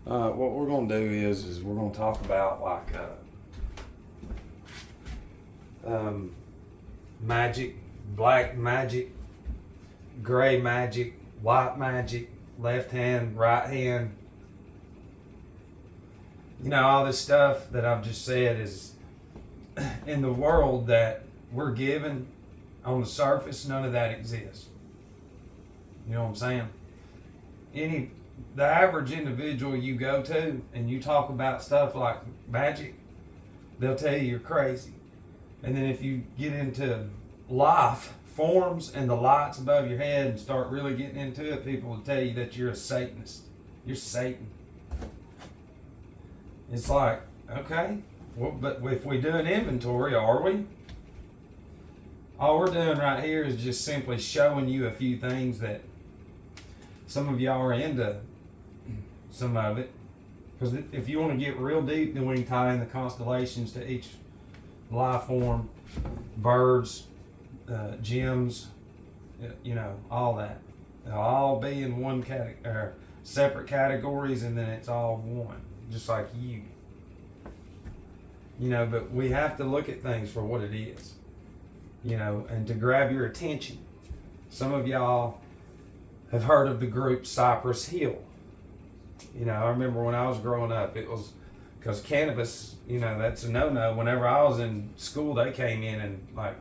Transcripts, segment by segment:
What we're gonna do is we're gonna talk about magic, black magic, gray magic, white magic, left hand, right hand. You know, all this stuff that I've just said is in the world that we're given on the surface. None of that exists. You know what I'm saying? The average individual you go to and you talk about stuff like magic, they'll tell you you're crazy. And then if you get into life forms and the lights above your head and start really getting into it, people will tell you that you're a Satanist. You're Satan. It's like, okay, well, but if we do an inventory, are we? All we're doing right here is just simply showing you a few things that some of y'all are into some of it. Because if you want to get real deep, then we can tie in the constellations to each life form, birds, gems, you know, all that. They'll all be in one category, separate categories, and then it's all one, just like you. You know, but we have to look at things for what it is, you know, and to grab your attention. Some of y'all have heard of the group Cypress Hill. You know, I remember when I was growing up, it was because cannabis, you know, that's a no-no. Whenever I was in school, they came in and like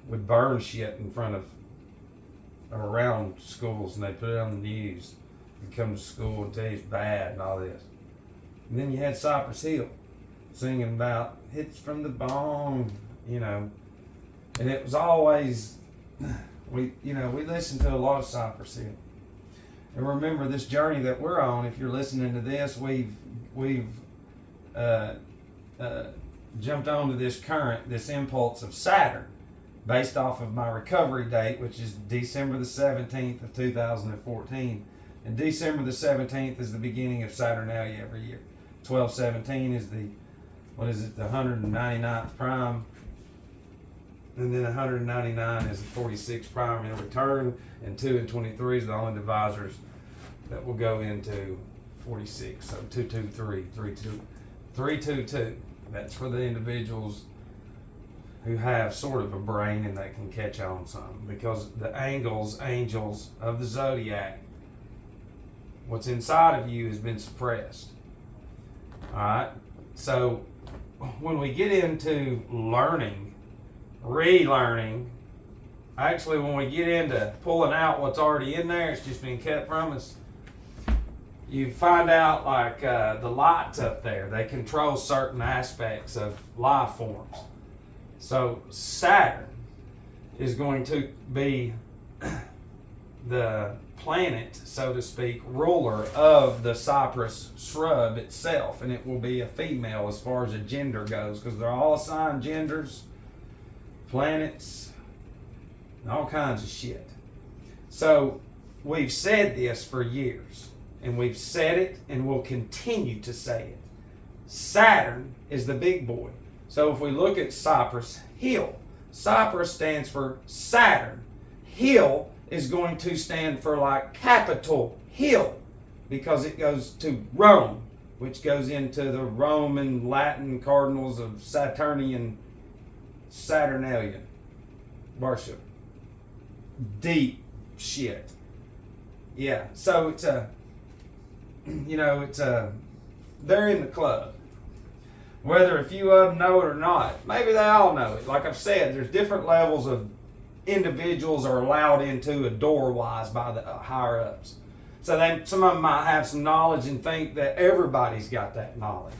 would burn shit in front of or around schools, and they put it on the news. You come to school and tell you it's bad and all this. And then you had Cypress Hill singing about hits from the bone, you know, and it was always we listened to a lot of Cypress Hill. And remember, this journey that we're on, if you're listening to this, we've jumped onto this impulse of Saturn, based off of my recovery date, which is December the 17th of 2014. And December the 17th is the beginning of Saturnalia every year. 12/17 is the 199th prime. And then 199 is the 46th prime in return, and 2 and 23 is the only divisors that will go into 46. So 223, 322. That's for the individuals who have sort of a brain and they can catch on some, because the angels of the zodiac, what's inside of you has been suppressed. All right. So when we get into learning, relearning, actually when we get into pulling out what's already in there, it's just been kept from us, you find out like the lights up there, they control certain aspects of life forms. So Saturn is going to be the planet, so to speak, ruler of the cypress shrub itself, and it will be a female as far as a gender goes, because they're all assigned genders, planets, and all kinds of shit. So we've said this for years, and we've said it and we'll continue to say it. Saturn is the big boy. So if we look at Cypress Hill, Cypress stands for Saturn. Hill is going to stand for like Capitol Hill, because it goes to Rome, which goes into the Roman Latin cardinals of Saturnian Saturnalia worship. Deep shit. Yeah, so it's they're in the club. Whether a few of them know it or not, maybe they all know it. Like I've said, there's different levels of individuals are allowed into a door-wise by the higher-ups. So some of them might have some knowledge and think that everybody's got that knowledge,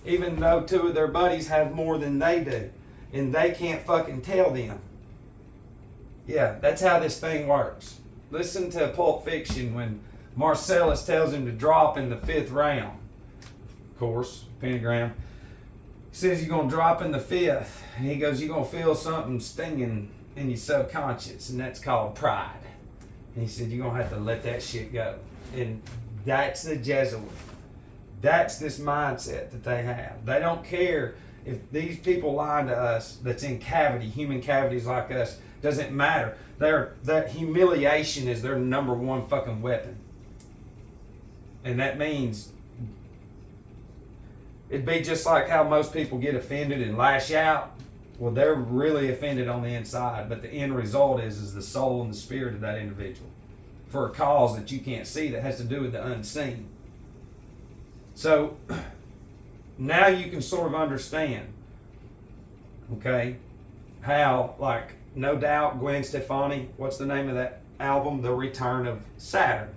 even though 2 of their buddies have more than they do, and they can't fucking tell them. Yeah, that's how this thing works. Listen to Pulp Fiction when Marcellus tells him to drop in the 5th round. Of course, pentagram. He says you're going to drop in the 5th, and he goes, you're going to feel something stinging in your subconscious, and that's called pride. And he said, you're going to have to let that shit go. And that's the Jesuit. That's this mindset that they have. They don't care if these people lying to us that's in cavity, human cavities like us, doesn't matter. That humiliation is their number one fucking weapon. And that means It'd be just like how most people get offended and lash out. Well, they're really offended on the inside, but the end result is the soul and the spirit of that individual for a cause that you can't see that has to do with the unseen. So now you can sort of understand, okay, how, like, no doubt Gwen Stefani, what's the name of that album? The Return of Saturn.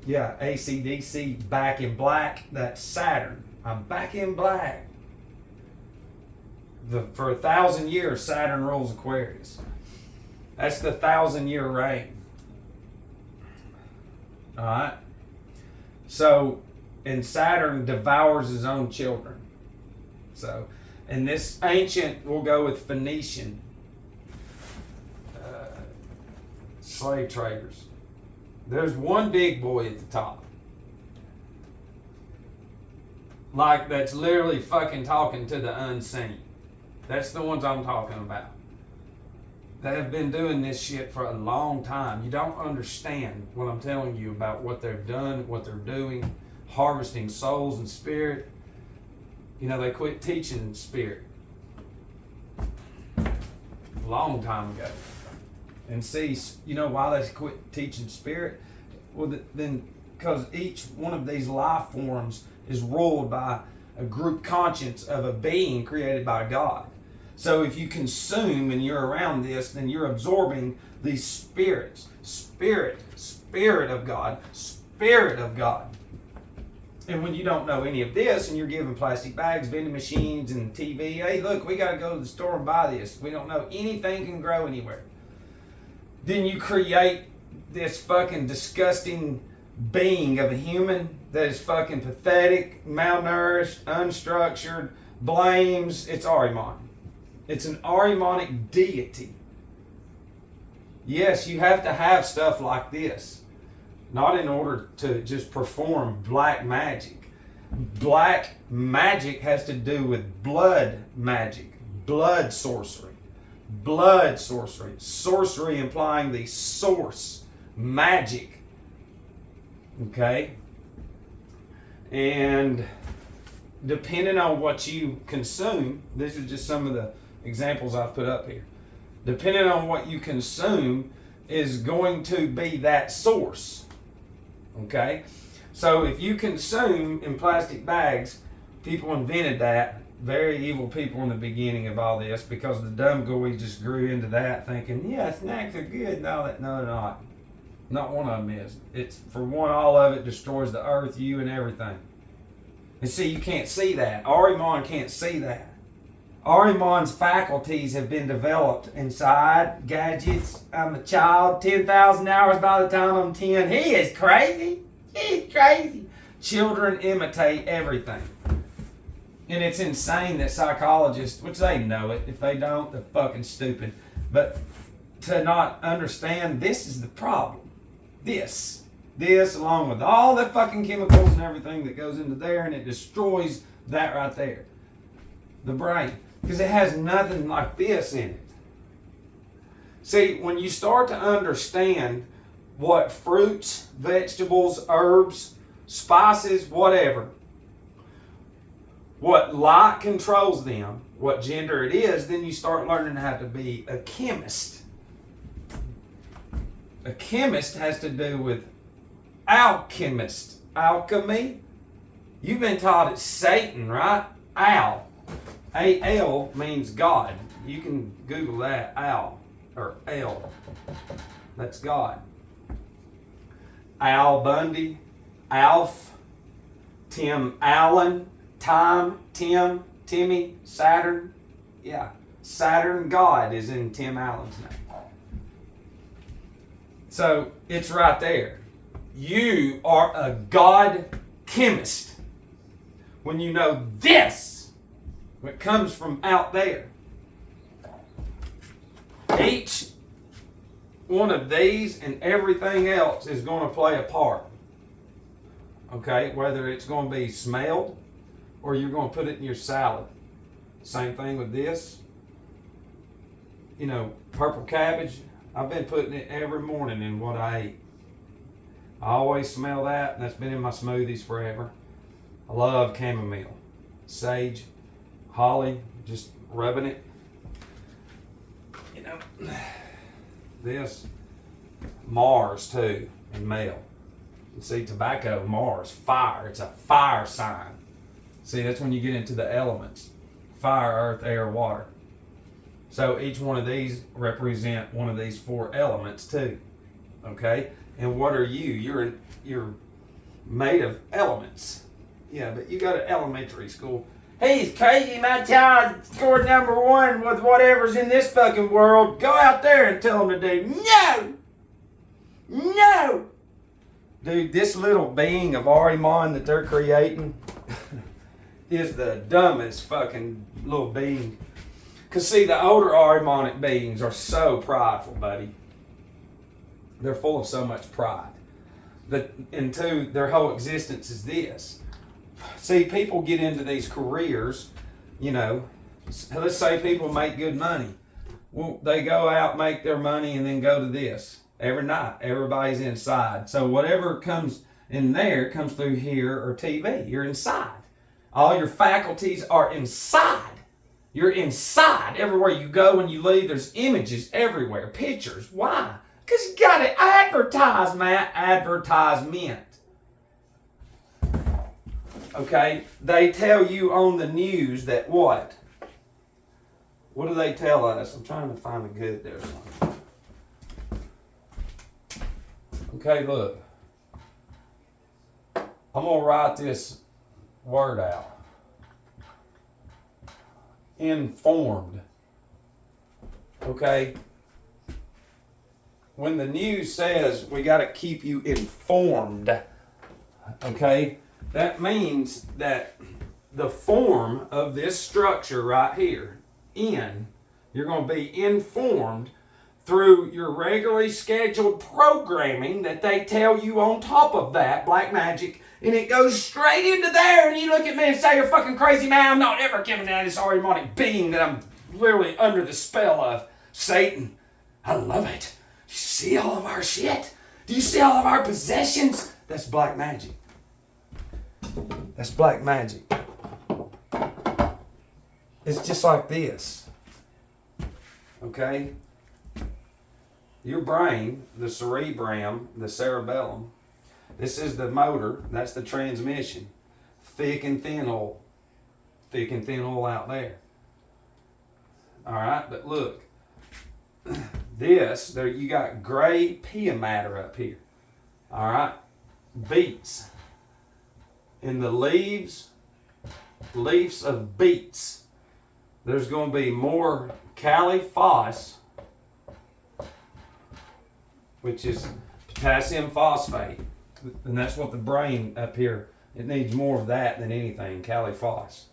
Yeah, AC/DC, Back in Black, that's Saturn. I'm back in black. For 1,000 years, Saturn rules Aquarius. That's the 1,000-year reign. All right? So, and Saturn devours his own children. So, and this ancient, we'll go with Phoenician slave traders. There's one big boy at the top. Like, that's literally fucking talking to the unseen. That's the ones I'm talking about. They have been doing this shit for a long time. You don't understand what I'm telling you about what they've done, what they're doing, harvesting souls and spirit. You know, they quit teaching spirit a long time ago. And see, you know why they quit teaching spirit? Well, then, because each one of these life forms is ruled by a group conscience of a being created by God. So if you consume and you're around this, then you're absorbing these spirits. Spirit of God, Spirit of God. And when you don't know any of this and you're given plastic bags, vending machines, and TV, hey, look, we got to go to the store and buy this. We don't know anything can grow anywhere. Then you create this fucking disgusting being of a human that is fucking pathetic, malnourished, unstructured, blames. It's Ahriman. It's an Ahrimanic deity. Yes, you have to have stuff like this. Not in order to just perform black magic. Black magic has to do with blood magic, blood sorcery. Blood sorcery. Sorcery implying the source. Magic. Okay? And depending on what you consume, this is just some of the examples I've put up here. Depending on what you consume is going to be that source. Okay? So if you consume in plastic bags, people invented that. Very evil people in the beginning of all this, because the dumb goy just grew into that thinking, yeah, snacks are good. No, they're not. Not one of them is. It's, for one, all of it destroys the earth, you, and everything. And see, you can't see that. Ahriman can't see that. Ahriman's faculties have been developed inside gadgets. I'm a child, 10,000 hours by the time I'm 10. He is crazy. He's crazy. Children imitate everything. And it's insane that psychologists, which they know it. If they don't, they're fucking stupid. But to not understand, this is the problem. This along with all the fucking chemicals and everything that goes into there, and it destroys that right there. The brain. Because it has nothing like this in it. See, when you start to understand what fruits, vegetables, herbs, spices, whatever, what light controls them, what gender it is, then you start learning how to be a chemist. A chemist has to do with alchemist. Alchemy. You've been taught it's Satan, right? Al. A-L means God. You can Google that. Al. Or L. That's God. Al Bundy. Alf. Tim Allen. Time. Tim. Timmy. Saturn. Yeah. Saturn God is in Tim Allen's name. So it's right there. You are a God chemist when you know this, what comes from out there. Each one of these and everything else is going to play a part. Okay, whether it's going to be smelled or you're going to put it in your salad. Same thing with this. You know, purple cabbage. I've been putting it every morning in what I eat. I always smell that, and that's been in my smoothies forever. I love chamomile, sage, holly, just rubbing it. You know, this Mars too, and male. You see, tobacco, Mars, fire. It's a fire sign. See, that's when you get into the elements: fire, earth, air, water. So each one of these represent one of these 4 elements too. Okay, and what are you? You're made of elements. Yeah, but you go to elementary school. Hey, it's crazy, my child scored #1 with whatever's in this fucking world. Go out there and tell them to do. No! No! Dude, this little being of Ahriman that they're creating is the dumbest fucking little being. Because see, the older Ahrimanic beings are so prideful, buddy. They're full of so much pride. And 2, their whole existence is this. See, people get into these careers, you know, let's say people make good money. Well, they go out, make their money, and then go to this. Every night, everybody's inside. So whatever comes in there comes through here or TV. You're inside. All your faculties are inside. You're inside. Everywhere you go when you leave, there's images everywhere, pictures. Why? Because you got to advertise, Matt. Advertisement. Okay? They tell you on the news that what? What do they tell us? I'm trying to find a good there. Okay, look. I'm going to write this word out. Informed. Okay? When the news says we got to keep you informed, okay, that means that the form of this structure right here, you're going to be informed through your regularly scheduled programming that they tell you on top of that, black magic, and it goes straight into there, and you look at me and say, you're fucking crazy, man, I'm not ever coming out of this Ahrimanic being that I'm literally under the spell of. Satan, I love it. You see all of our shit? Do you see all of our possessions? That's black magic. That's black magic. It's just like this. Okay? Your brain, the cerebrum, the cerebellum, this is the motor, that's the transmission. Thick and thin oil. Thick and thin oil out there. Alright, but look. This, there you got gray pea matter up here. Alright? Beets. In the leaves of beets, there's going to be more caliphos, which is potassium phosphate. And that's what the brain up here, it needs more of that than anything, caliphos.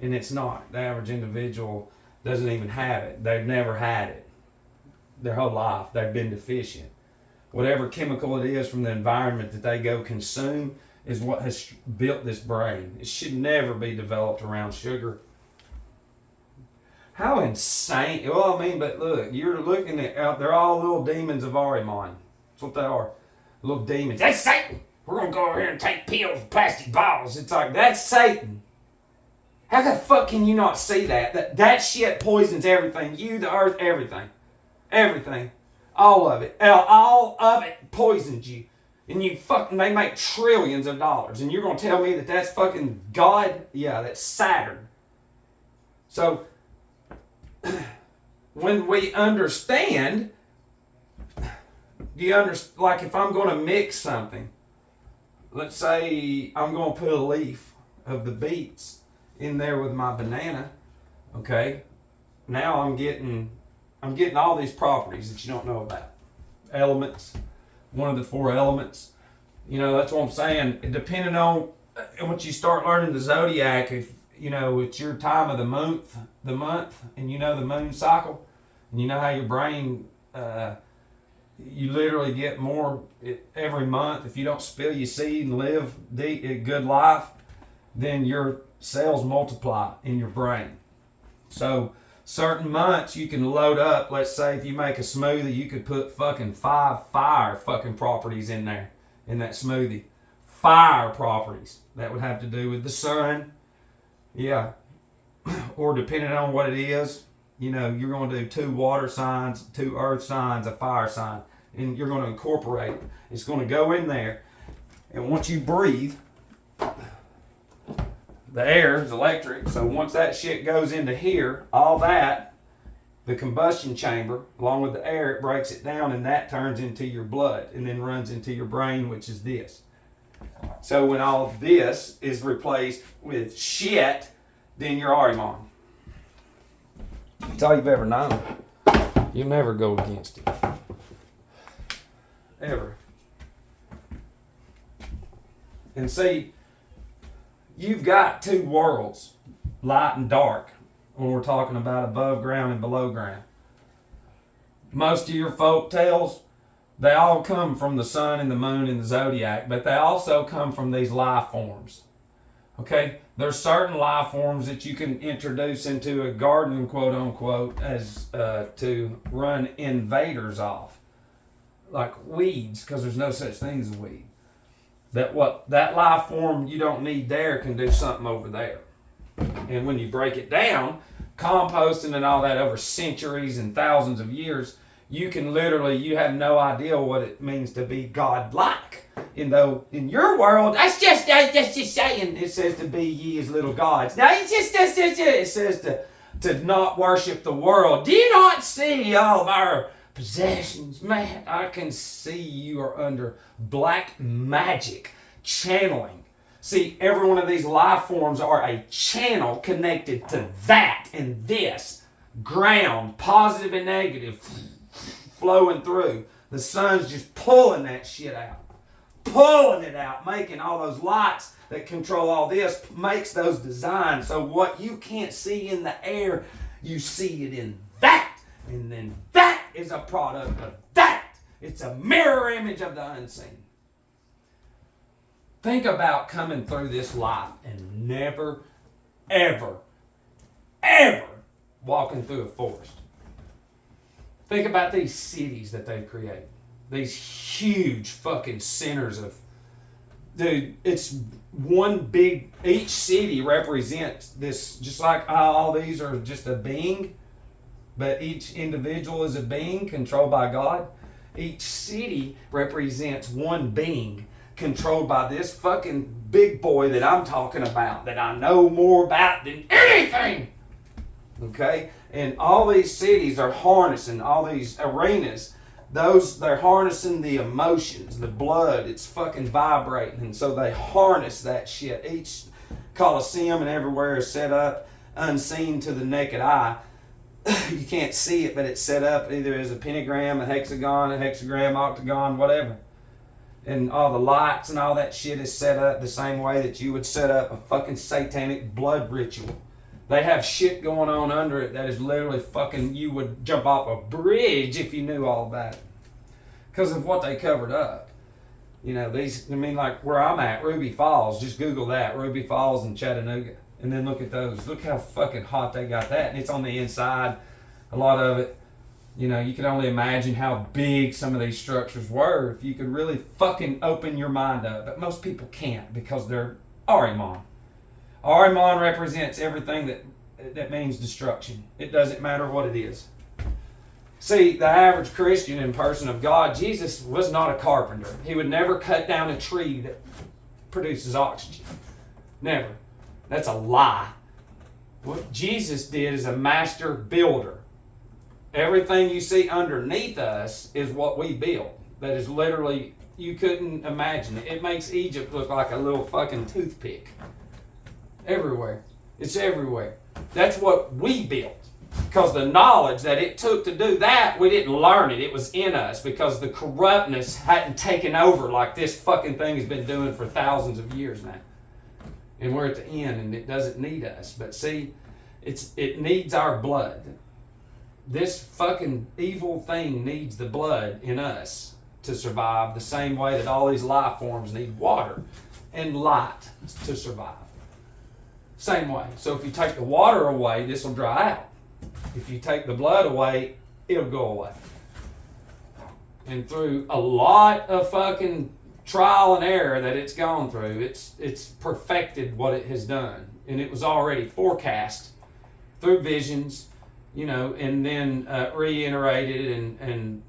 And it's not. The average individual doesn't even have it. They've never had it. Their whole life, they've been deficient. Whatever chemical it is from the environment that they go consume is what has built this brain. It should never be developed around sugar. How insane. Well, I mean, but look, you're looking at, they're all little demons of Ahriman. That's what they are. Little demons. That's Satan. We're going to go over here and take pills with plastic bottles. It's like, that's Satan. How the fuck can you not see that? That shit poisons everything. You, the earth, everything. Everything. All of it. All of it poisons you. And they make trillions of dollars. And you're going to tell me that that's fucking God? Yeah, that's Saturn. So, when we understand, like if I'm going to mix something, let's say I'm going to put a leaf of the beets in there with my banana, okay? Now I'm getting all these properties that you don't know about. Elements, one of the 4 elements. You know, that's what I'm saying. Depending on once you start learning the zodiac, if you know it's your time of the month, and you know the moon cycle, and you know how your brain, you literally get more every month. If you don't spill your seed and live a good life, then your cells multiply in your brain. So certain months you can load up. Let's say if you make a smoothie, you could put fucking 5 fire fucking properties in there. in that smoothie. Fire properties. That would have to do with the sun. Yeah. Or depending on what it is, you know, you're going to do 2 water signs, 2 earth signs, a fire sign. And you're going to incorporate it. It's going to go in there. And once you breathe, the air is electric. So once that shit goes into here, all that, the combustion chamber, along with the air, it breaks it down, and that turns into your blood and then runs into your brain, which is this. So when all this is replaced with shit, then you're Ahriman. That's all you've ever known. You'll never go against it. Ever. And see, you've got 2 worlds, light and dark, when we're talking about above ground and below ground. Most of your folk tales, they all come from the sun and the moon and the zodiac, but they also come from these life forms. Okay? There's certain life forms that you can introduce into a garden, quote unquote, as to run invaders off. Like weeds, because there's no such thing as a weed. That life form you don't need there can do something over there. And when you break it down, composting and all that over centuries and thousands of years, you can literally, you have no idea what it means to be godlike. In your world, that's just saying, it says to be ye as little gods. Now it says to not worship the world. Do you not see all of our possessions? Man, I can see you are under black magic channeling. See, every one of these life forms are a channel connected to that and this ground, positive and negative, flowing through. The sun's just pulling that shit out. Pulling it out, making all those lights that control all this, makes those designs. So what you can't see in the air, you see it in that. And then that is a product of that. It's a mirror image of the unseen. Think about coming through this life and never, ever, ever walking through a forest. Think about these cities that they've created. These huge fucking centers of... Dude, it's one big... Each city represents this, just like how all these are just a being, but each individual is a being controlled by God. Each city represents one being controlled by this fucking big boy that I'm talking about, that I know more about than anything. Okay? And all these cities are harnessing, all these arenas, they're harnessing the emotions, the blood, it's fucking vibrating. And so they harness that shit. Each coliseum and everywhere is set up unseen to the naked eye. You can't see it, but it's set up either as a pentagram, a hexagram, octagon, whatever. And all the lights and all that shit is set up the same way that you would set up a fucking satanic blood ritual. They have shit going on under it that is literally fucking, you would jump off a bridge if you knew all about it. Because of what they covered up. You know, like where I'm at, Ruby Falls, just Google that, Ruby Falls in Chattanooga. And then look at those. Look how fucking hot they got that. And it's on the inside, a lot of it. You know, you can only imagine how big some of these structures were if you could really fucking open your mind up. But most people can't because they're Ahriman. Ahriman represents everything that means destruction. It doesn't matter what it is. See, the average Christian and person of God, Jesus was not a carpenter. He would never cut down a tree that produces oxygen. Never. That's a lie. What Jesus did is a master builder. Everything you see underneath us is what we build. That is literally, you couldn't imagine it. It makes Egypt look like a little fucking toothpick. Everywhere. It's everywhere. That's what we built. Because the knowledge that it took to do that, we didn't learn it. It was in us because the corruptness hadn't taken over like this fucking thing has been doing for thousands of years now. And we're at the end and it doesn't need us. But see, it needs our blood. This fucking evil thing needs the blood in us to survive the same way that all these life forms need water and light to survive. Same way. So if you take the water away, this will dry out. If you take the blood away, it'll go away. And through a lot of fucking trial and error that it's gone through, it's perfected what it has done. And it was already forecast through visions, and then reiterated and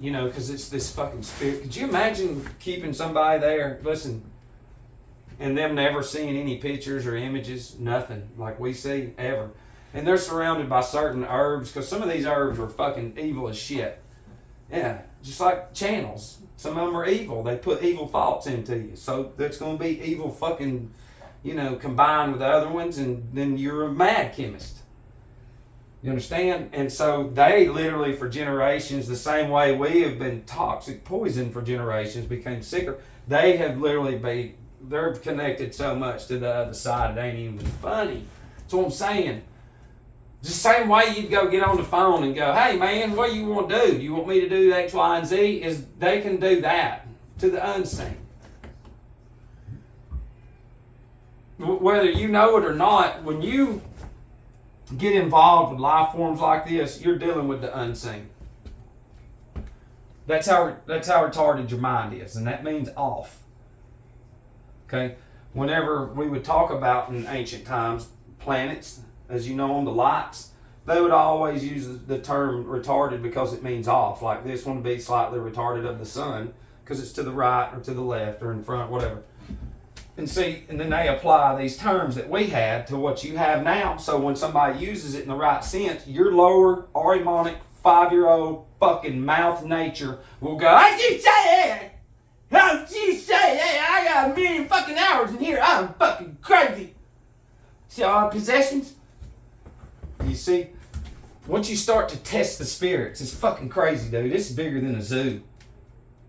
because it's this fucking spirit. Could you imagine keeping somebody there, listen, and them never seeing any pictures or images, nothing like we see ever. And they're surrounded by certain herbs, because some of these herbs are fucking evil as shit. Yeah, just like channels. Some of them are evil. They put evil thoughts into you. So that's going to be evil fucking, combined with the other ones, and then you're a mad chemist. You understand? And so they literally, for generations, the same way we have been toxic poison for generations, became sicker, they have literally they're connected so much to the other side, it ain't even funny. That's what I'm saying. Just the same way you'd go get on the phone and go, hey man, what do you want to do? Do you want me to do X, Y, and Z? Is they can do that to the unseen. Whether you know it or not, when you get involved with life forms like this, you're dealing with the unseen. That's how retarded your mind is, and that means off. Okay? Whenever we would talk about in ancient times planets, as you know, on the lights, they would always use the term retarded because it means off. Like this one would be slightly retarded of the sun because it's to the right or to the left or in front, whatever. And then they apply these terms that we had to what you have now. So when somebody uses it in the right sense, your lower Ahrimanic 5-year-old fucking mouth nature will go, how'd you say that? How'd you say that? I got 1,000,000 fucking hours in here. I'm fucking crazy. See all our possessions? You see, once you start to test the spirits, it's fucking crazy, dude. This is bigger than a zoo.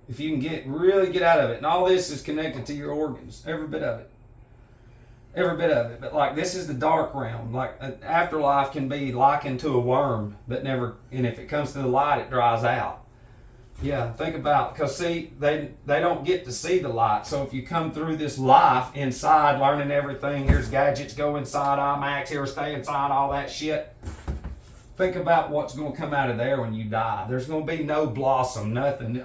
If you can really get out of it. And all this is connected to your organs. Every bit of it. Every bit of it. But like, this is the dark realm. Like, an afterlife can be likened to a worm, but never, and if it comes to the light, it dries out. Yeah, think about, because see, they don't get to see the light. So if you come through this life inside, learning everything, here's gadgets, go inside IMAX, here, stay inside, all that shit. Think about what's going to come out of there when you die. There's going to be no blossom, nothing.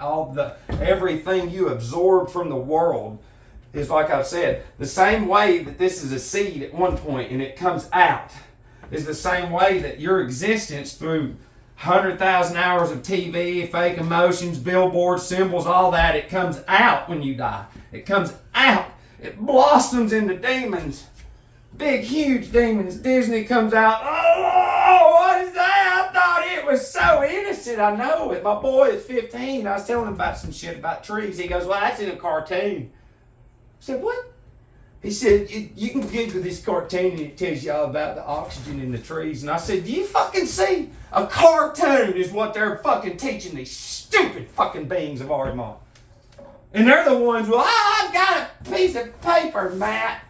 Everything you absorb from the world is, like I've said, the same way that this is a seed at one point and it comes out is the same way that your existence through 100,000 hours of TV, fake emotions, billboards, symbols, all that, it comes out when you die. It comes out. It blossoms into demons. Big, huge demons. Disney comes out. Oh, what is that? I thought it was so innocent. I know it. My boy is 15. I was telling him about some shit about trees. He goes, well, that's in a cartoon. I said, what? He said, you can Google this cartoon and it tells you all about the oxygen in the trees. And I said, do you fucking see? A cartoon is what they're fucking teaching these stupid fucking beings of Ahriman. And they're the ones, well, I've got a piece of paper, Matt.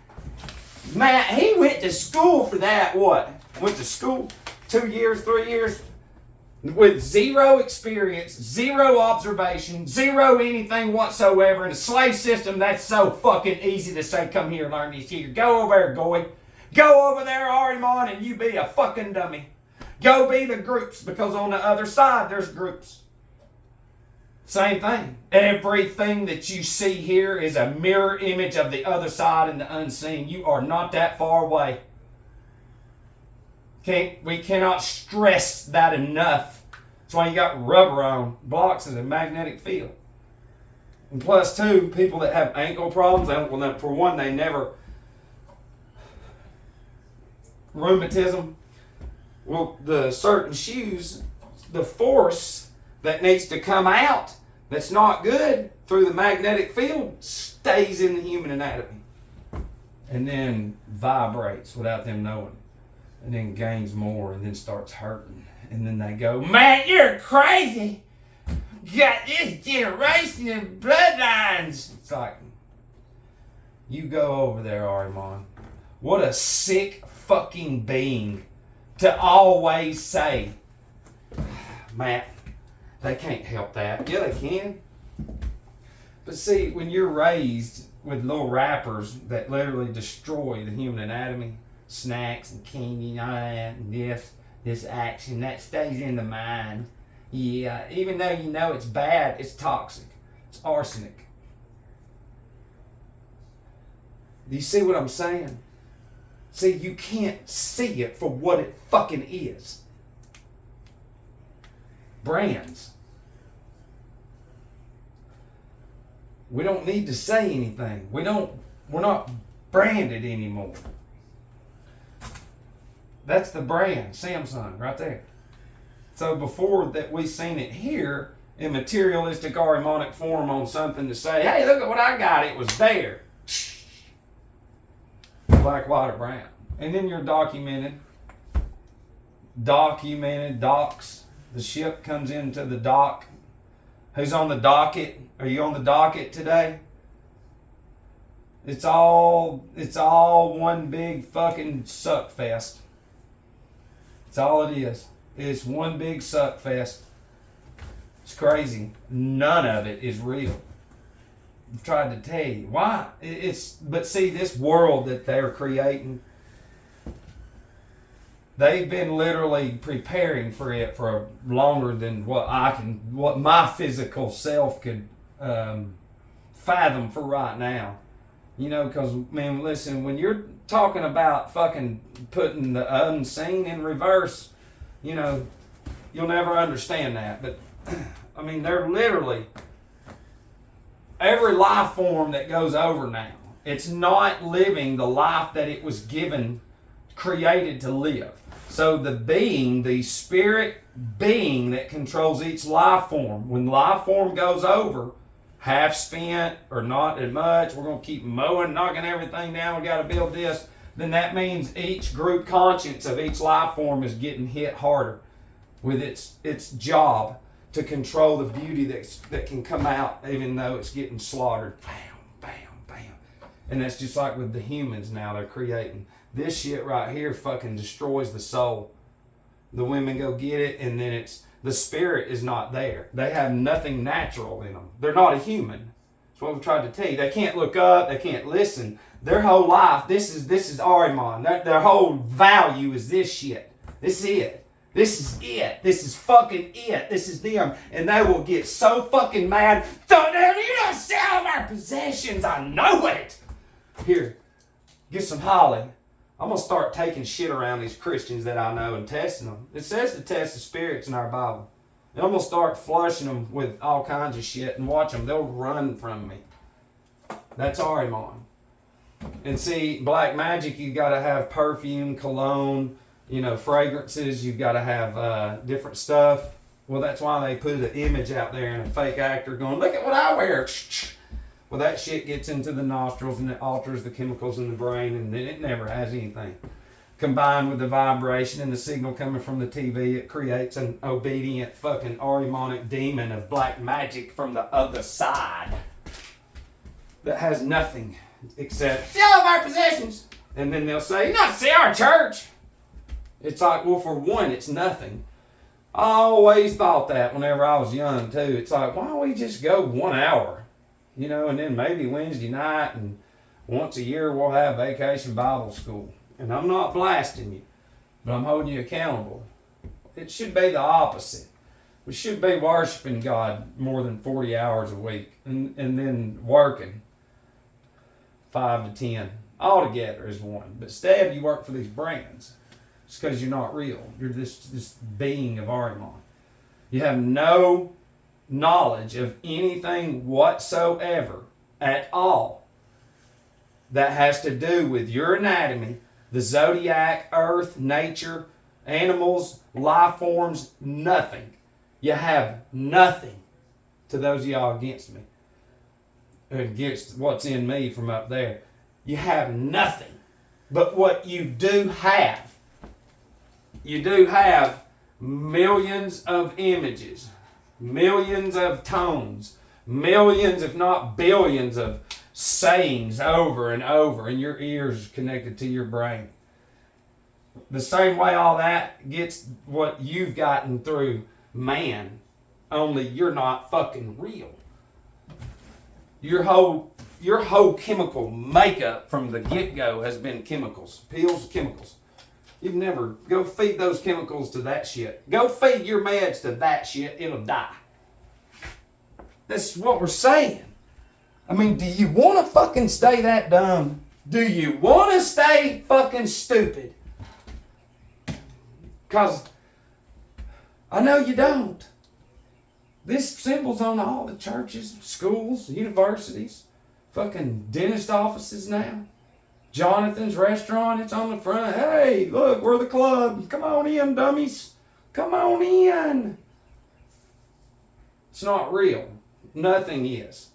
Matt, he went to school for that, what? Went to school 2 years, 3 years, with zero experience, zero observation, zero anything whatsoever. In a slave system, that's so fucking easy to say, come here and learn this shit. Go over there, Goy. Go over there, Ahriman, and you be a fucking dummy. Go be the groups, because on the other side, there's groups. Same thing. Everything that you see here is a mirror image of the other side and the unseen. You are not that far away. We cannot stress that enough. That's why you got rubber on blocks in a magnetic field. And plus, too, people that have ankle problems, for one, they never... Rheumatism. Well, the certain shoes, the force that needs to come out that's not good through the magnetic field stays in the human anatomy. And then vibrates without them knowing. And then gains more and then starts hurting. And then they go, man, you're crazy. You got this generation of bloodlines. It's like, you go over there, Ahriman. What a sick fucking being to always say, Matt, they can't help that. Yeah, they can. But see, when you're raised with little rappers that literally destroy the human anatomy, snacks and candy and all that, and this action, that stays in the mind. Yeah, even though you know it's bad, it's toxic. It's arsenic. Do you see what I'm saying? See, you can't see it for what it fucking is. Brands. We don't need to say anything. We're not branded anymore. That's the brand, Samsung, right there. So before that, we seen it here in materialistic Ahrimanic form on something to say, hey, look at what I got. It was there. Black, white, or brown. And then you're documented, docks. The ship comes into the dock. Who's on the docket? Are you on the docket today? It's all one big fucking suck fest. That's all it is. It's one big suck fest. It's crazy. None of it is real. I've tried to tell you why. But see, this world that they're creating, they've been literally preparing for it for longer than what my physical self could fathom for right now. You know, because, man, listen, when you're talking about fucking putting the unseen in reverse, you know, you'll never understand that. But, I mean, they're literally, every life form that goes over now, it's not living the life that it was created to live. So the spirit being that controls each life form, when life form goes over, half spent or not as much, we're going to keep mowing, knocking everything down, we got to build this, then that means each group conscience of each life form is getting hit harder with its job to control the beauty that can come out even though it's getting slaughtered. Bam, bam, bam. And that's just like with the humans now they're creating. This shit right here fucking destroys the soul. The women go get it, and then the spirit is not there. They have nothing natural in them. They're not a human. That's what we've tried to tell you. They can't look up. They can't listen. Their whole life, this is Ahriman. Their whole value is this shit. This is it. This is it. This is fucking it. This is them. And they will get so fucking mad. You don't sell our possessions. I know it. Here, get some holly. I'm going to start taking shit around these Christians that I know and testing them. It says to test the spirits in our Bible. And I'm going to start flushing them with all kinds of shit and watch them. They'll run from me. That's Ahriman. And see, black magic, you got to have perfume, cologne, fragrances. You've got to have different stuff. Well, that's why they put an image out there and a fake actor going, look at what I wear. Well, that shit gets into the nostrils and it alters the chemicals in the brain, and then it never has anything. Combined with the vibration and the signal coming from the TV, it creates an obedient fucking Ahrimanic demon of black magic from the other side that has nothing except sell of our possessions. And then they'll say, not see our church. It's like, well, for one, it's nothing. I always thought that whenever I was young, too. It's like, why don't we just go 1 hour? And then maybe Wednesday night, and once a year we'll have vacation Bible school. And I'm not blasting you, but I'm holding you accountable. It should be the opposite. We should be worshiping God more than 40 hours a week, and then working 5 to 10 all together as one. But instead, you work for these brands. It's because you're not real. You're this being of Ahriman. You have no knowledge of anything whatsoever at all that has to do with your anatomy, the zodiac, earth, nature, animals, life forms, nothing. You have nothing to those of y'all against me, against what's in me from up there. You have nothing. But what you do have millions of images, millions of tones, millions, if not billions, of sayings over and over in your ears connected to your brain. The same way all that gets what you've gotten through man, only you're not fucking real. Your whole chemical makeup from the get-go has been chemicals, pills, chemicals. You've never, go feed those chemicals to that shit. Go feed your meds to that shit, it'll die. That's what we're saying. I mean, do you want to fucking stay that dumb? Do you want to stay fucking stupid? Because I know you don't. This symbol's on all the churches, schools, universities, fucking dentist offices now. Jonathan's restaurant, it's on the front. Hey, look, we're the club. Come on in, dummies. Come on in. It's not real. Nothing is.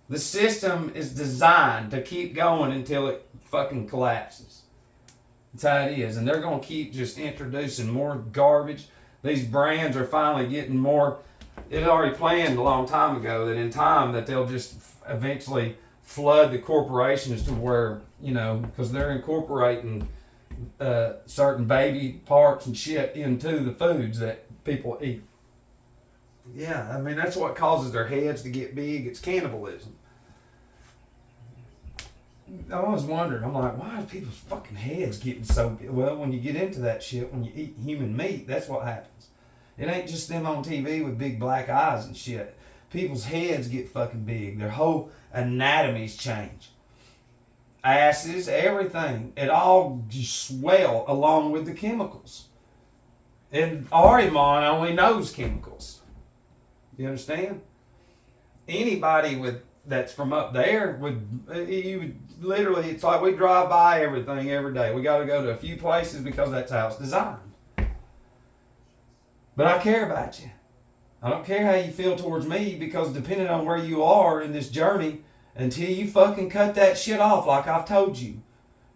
The system is designed to keep going until it fucking collapses. That's how it is. And they're going to keep just introducing more garbage. These brands are finally getting more. It had already planned a long time ago that in time that they'll just eventually flood the corporations to where, you know, because they're incorporating certain baby parts and shit into the foods that people eat. Yeah, I mean, that's what causes their heads to get big. It's cannibalism. I always wondered, I'm like, why are people's fucking heads getting so big? Well, when you get into that shit, when you eat human meat, that's what happens. It ain't just them on TV with big black eyes and shit. People's heads get fucking big. Their whole anatomies change. Asses, everything. It all just swell along with the chemicals. And Ahriman only knows chemicals. You understand? Anybody that's from up there you would literally, it's like we drive by everything every day. We got to go to a few places because that's how it's designed. But I care about you. I don't care how you feel towards me, because depending on where you are in this journey, until you fucking cut that shit off like I've told you,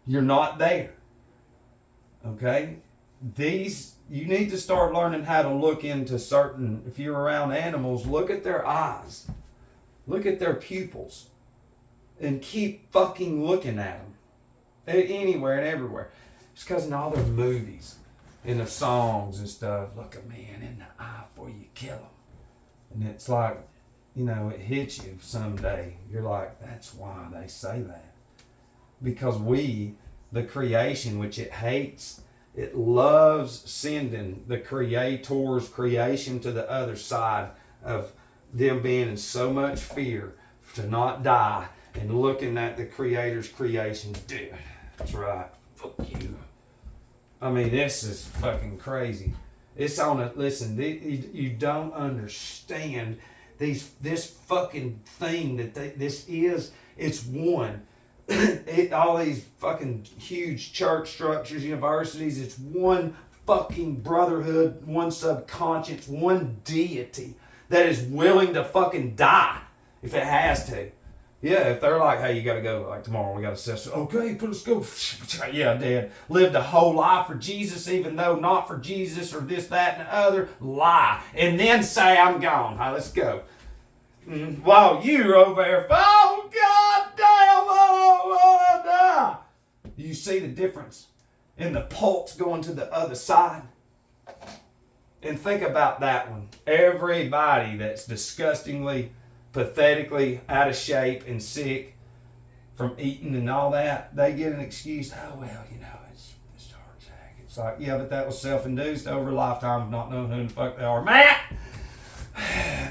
you're not there. Okay? You need to start learning how to look into certain, if you're around animals, look at their eyes. Look at their pupils. And keep fucking looking at them. Anywhere and everywhere. It's because in all their movies, in their songs and stuff, look a man in the eye before you kill him. And it's like, you know, it hits you someday. You're like, that's why they say that. Because we, the creation, which it hates, it loves sending the Creator's creation to the other side of them being in so much fear to not die and looking at the Creator's creation. Dude, that's right. Fuck you. I mean, this is fucking crazy. It's on a, listen, you don't understand this fucking thing that this is. It's one. All these fucking huge church structures, universities, it's one fucking brotherhood, one subconscious, one deity that is willing to fucking die if it has to. Yeah, if they're like, hey, you gotta go, like tomorrow we gotta assess. Okay, let's go. Yeah, Dad. Lived a whole life for Jesus, even though not for Jesus or this, that, and the other. Lie. And then say I'm gone. All right, let's go. While you're over there, oh, God damn, you see the difference in the pulse going to the other side? And think about that one. Everybody that's disgustingly, pathetically out of shape and sick from eating and all that, they get an excuse. Oh, well, you know, it's heart attack. It's like, yeah, but that was self-induced over a lifetime of not knowing who the fuck they are. Matt!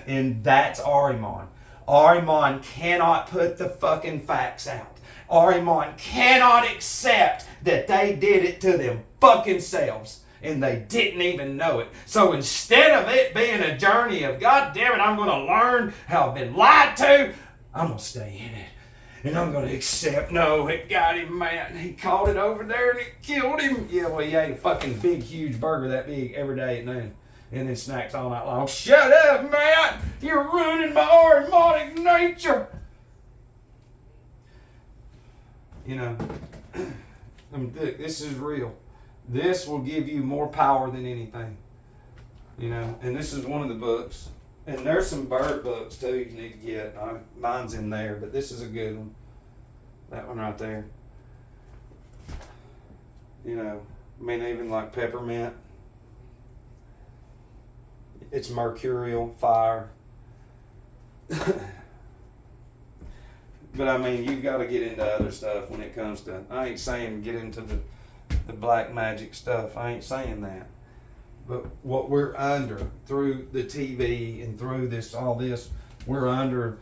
And that's Ahriman. Ahriman cannot put the fucking facts out. Ahriman cannot accept that they did it to them fucking selves. And they didn't even know it. So instead of it being a journey of, God damn it, I'm going to learn how I've been lied to, I'm going to stay in it. And I'm going to accept, no, it got him, man. He caught it over there and it killed him. Yeah, well, he ate a fucking big, huge burger that big every day at noon. And then snacks all night long. Shut up, man. You're ruining my Ahrimanic nature. You know, this is real. This will give you more power than anything. You know, and this is one of the books. And there's some bird books too you need to get. Mine's in there, but this is a good one. That one right there. You know, I mean, even like peppermint. It's mercurial, fire. But I mean, you've got to get into other stuff when it comes to, I ain't saying get into the black magic stuff. I ain't saying that. But what we're under through the TV and through all this, we're under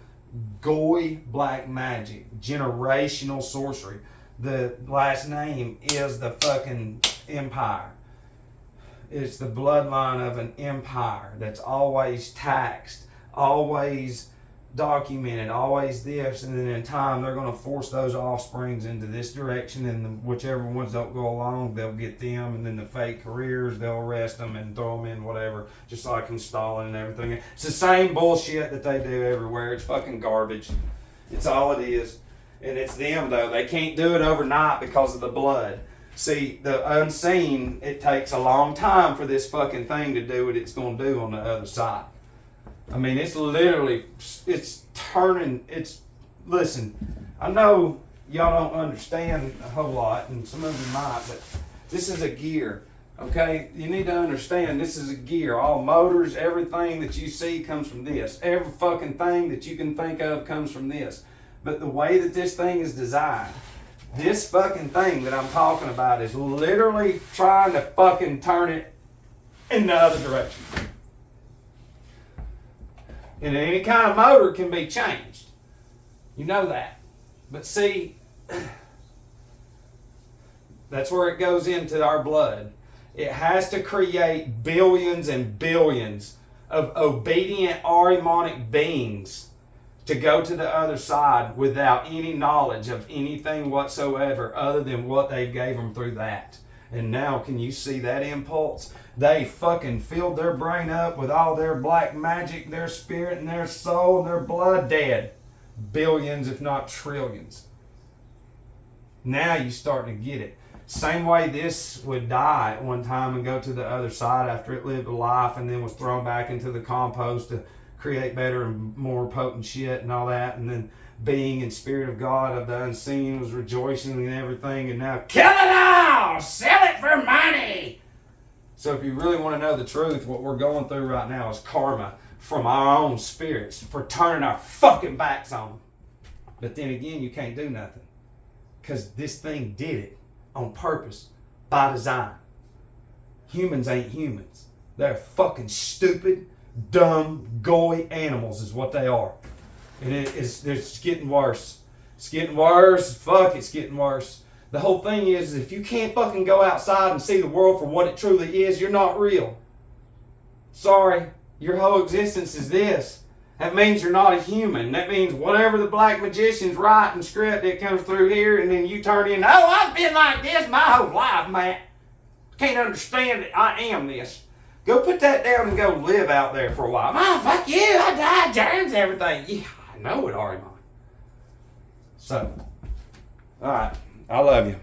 goy black magic, generational sorcery. the last name is the fucking empire. It's the bloodline of an empire that's always taxed, always documented, always this, and then in time they're going to force those offsprings into this direction, and whichever ones don't go along, they'll get them, and then the fake careers, they'll arrest them and throw them in whatever, just like in Stalin and everything. It's the same bullshit that they do everywhere. It's fucking garbage. It's all it is. And it's them, though. They can't do it overnight because of the blood. See, the unseen, it takes a long time for this fucking thing to do what it's going to do on the other side. I mean, it's literally, it's turning, listen, I know y'all don't understand a whole lot, and some of you might, but this is a gear, okay? You need to understand this is a gear. All motors, everything that you see comes from this. Every fucking thing that you can think of comes from this. But the way that this thing is designed, this fucking thing that I'm talking about is literally trying to fucking turn it in the other direction. And any kind of motor can be changed. You know that. But see, that's where it goes into our blood. It has to create billions and billions of obedient Ahrimanic beings to go to the other side without any knowledge of anything whatsoever other than what they gave them through that. And now, can you see that impulse? They fucking filled their brain up with all their black magic, their spirit and their soul and their blood dead. Billions, if not trillions. Now you starting to get it. Same way this would die at one time and go to the other side after it lived a life and then was thrown back into the compost to create better and more potent shit and all that. And then being and spirit of God of the unseen was rejoicing and everything. And now, kill it all! Sell it for money! So if you really want to know the truth, what we're going through right now is karma from our own spirits for turning our fucking backs on them. But then again, you can't do nothing. Because this thing did it on purpose, by design. Humans ain't humans. They're fucking stupid, dumb, goy animals is what they are. And it's getting worse. It's getting worse. Fuck, it's getting worse. The whole thing is, if you can't fucking go outside and see the world for what it truly is, you're not real. Sorry, your whole existence is this. That means you're not a human. That means whatever the black magicians write and script, it comes through here, and then you turn in, oh, I've been like this my whole life, man. Can't understand it. I am this. Go put that down and go live out there for a while. Oh, fuck you. I died, germs, everything. Yeah, I know it, Ahrimanic. So, all right. I love you.